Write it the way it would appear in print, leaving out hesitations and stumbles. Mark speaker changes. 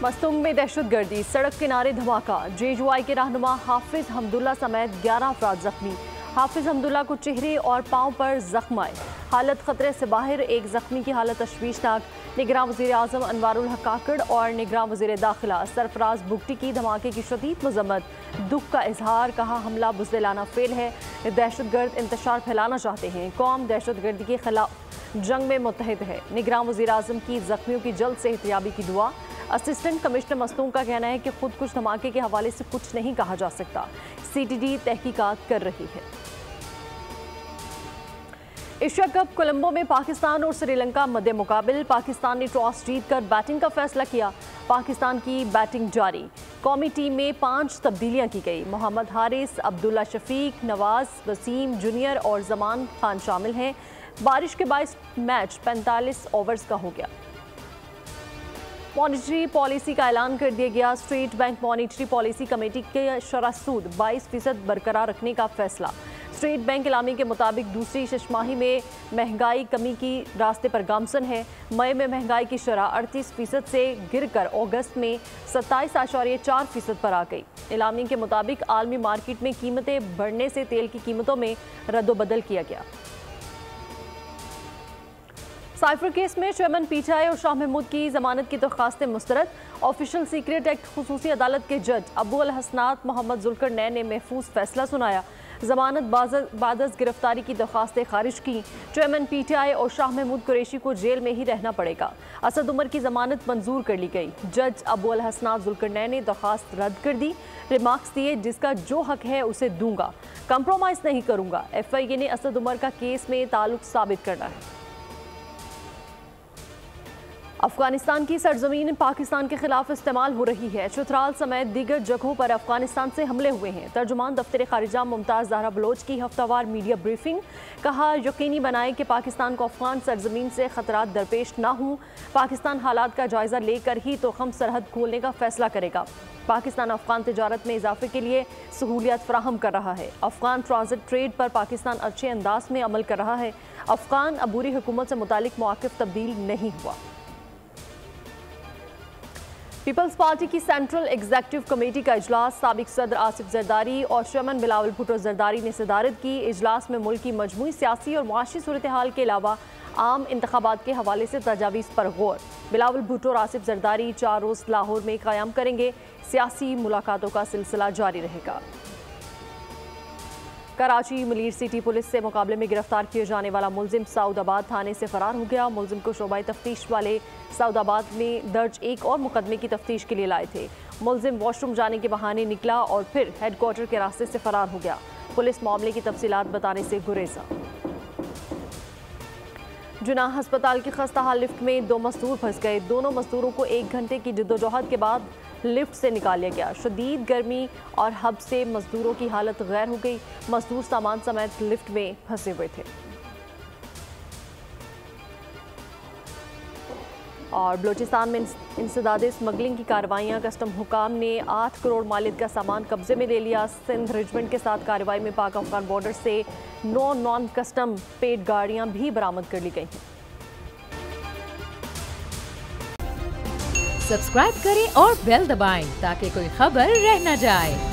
Speaker 1: मस्तूंग में दहशतगर्दी, सड़क किनारे धमाका, JUI के रहनुमा हाफिज हमदुल्ला समेत 11 अफराद जख्मी। हाफिज हमदुल्ला को चेहरे और पांव पर जख्म आए, हालत खतरे से बाहर। एक जख्मी की हालत तशवीशनाक। निगरान वज़ीर आज़म अनवारुल हक काकड़ और निगरान वज़ीर दाखिला सरफराज बुगटी की धमाके की शदीद मजम्मत, दुख का इजहार। कहा हमला बुज़दिलाना फेल है, दहशतगर्द इंतशार फैलाना चाहते हैं। कौम दहशतगर्दी के खिलाफ जंग में मुत्तहिद है। निगरान वज़ीर आज़म की जख्मियों की जल्द सेहतयाबी की दुआ। असिस्टेंट कमिश्नर मस्तूंग का कहना है कि खुद कुछ धमाके के हवाले से कुछ नहीं कहा जा सकता। CTD तहकीकात कर रही है। एशिया कप कोलंबो में पाकिस्तान और श्रीलंका मध्य मुकाबिल। पाकिस्तान ने टॉस जीतकर बैटिंग का फैसला किया। पाकिस्तान की बैटिंग जारी। कौमी टीम में 5 तब्दीलियां की गई। मोहम्मद हारिस, अब्दुल्ला शफीक, नवाज, वसीम जूनियर और जमान खान शामिल हैं। बारिश के बायस मैच 45 ओवर्स का हो गया। मॉनिटरी पॉलिसी का ऐलान कर दिया गया। State bank monetary policy committee के शरह सूद 22% बरकरार रखने का फैसला। स्टेट बैंक इलामी के मुताबिक दूसरी छमाही में महंगाई कमी की रास्ते पर गामसन है। मई में महंगाई की शरह 38% से गिरकर अगस्त में 27.4% पर आ गई। इलामी के मुताबिक आलमी मार्केट में कीमतें बढ़ने से तेल की कीमतों में रद्दोबदल किया गया। साइफर केस में चेयरमैन PTI और शाह महमूद की जमानत की दरख्वास्तें मुस्तरद। ऑफिशियल सीक्रेट एक्ट खुसूसी अदालत के जज अबू अल हसनात मोहम्मद जुल्करनैन ने महफूज फैसला सुनाया। जमानत बादस गिरफ्तारी की दरख्वास्तें खारिज की। चेयरमैन PTI और शाह महमूद कुरैशी को जेल में ही रहना पड़ेगा। असद उमर की जमानत मंजूर कर ली गई। जज अबू अल हसनात जुल्करनैन ने दरख्वास्त रद्द कर दी। रिमार्क्स दिए, जिसका जो हक है उसे दूंगा, कंप्रोमाइज नहीं करूंगा। FIA ने असद उमर का केस में ताल्लुक साबित करना है। अफगानिस्तान की सरजमीन पाकिस्तान के खिलाफ इस्तेमाल हो रही है। चुतराल समेत दीगर जगहों पर अफगानिस्तान से हमले हुए हैं। तर्जुमान दफ्तर खारिजा मुमताज़ ज़हरा बलोच की हफ्तावार मीडिया ब्रीफिंग। कहा यकीनी बनाएं कि पाकिस्तान को अफगान सरजमीन से खतरात दरपेश ना हों। पाकिस्तान हालात का जायजा लेकर ही तो हम सरहद खोलने का फैसला करेगा। पाकिस्तान अफगान तजारत में इजाफे के लिए सहूलियत फराहम कर रहा है। अफगान ट्रांजिट ट्रेड पर पाकिस्तान अच्छे अंदाज में अमल कर रहा है। अफगान अबूरी हुकूमत से मुतालिक मौक़िफ़ तब्दील नहीं हुआ। पीपल्स पार्टी की सेंट्रल एग्जीक्यूटिव कमेटी का इजलास। साबिक सदर आसिफ जरदारी और चेयरमैन बिलावल भुट्टो जरदारी ने सदारत की। इजलास में मुल्क की मजमूई सियासी और माशी सूरत हाल के अलावा आम इंतखाबात के हवाले से तजावीज़ पर गौर। बिलावल भुट्टो और आसिफ जरदारी 4 रोज़ लाहौर में क़याम करेंगे। सियासी मुलाकातों का सिलसिला जारी रहेगा। कराची मलीर सिटी पुलिस से मुकाबले में गिरफ्तार किए जाने वाला मुलजिम सऊदाबाद थाने से फरार हो गया। मुलजिम को शोबाई तफ्तीश वाले सऊदाबाद में दर्ज एक और मुकदमे की तफ्तीश के लिए लाए थे। मुलजिम वॉशरूम जाने के बहाने निकला और फिर हेडक्वार्टर के रास्ते से फरार हो गया। पुलिस मामले की तफसीलात बताने से गुरेजा। जुनाह अस्पताल की खस्ता हाल लिफ्ट में 2 मजदूर फंस गए। दोनों मजदूरों को 1 घंटे की जद्दोजहद के बाद लिफ्ट से निकाल लिया गया। शदीद गर्मी और हब से मजदूरों की हालत गैर हो गई। मजदूर सामान समेत लिफ्ट में फंसे हुए थे। और बलूचिस्तान में इंसदाद स्मगलिंग की कार्रवाइयाँ। कस्टम हुकाम ने 8 करोड़ मालिक का सामान कब्जे में ले लिया। सिंध रेजिमेंट के साथ कार्रवाई में पाक अफगान बॉर्डर से 9 नॉन कस्टम पेड गाड़ियाँ भी बरामद कर ली गई हैं।
Speaker 2: सब्सक्राइब करें और बेल दबाएं ताकि कोई खबर रह न जाए।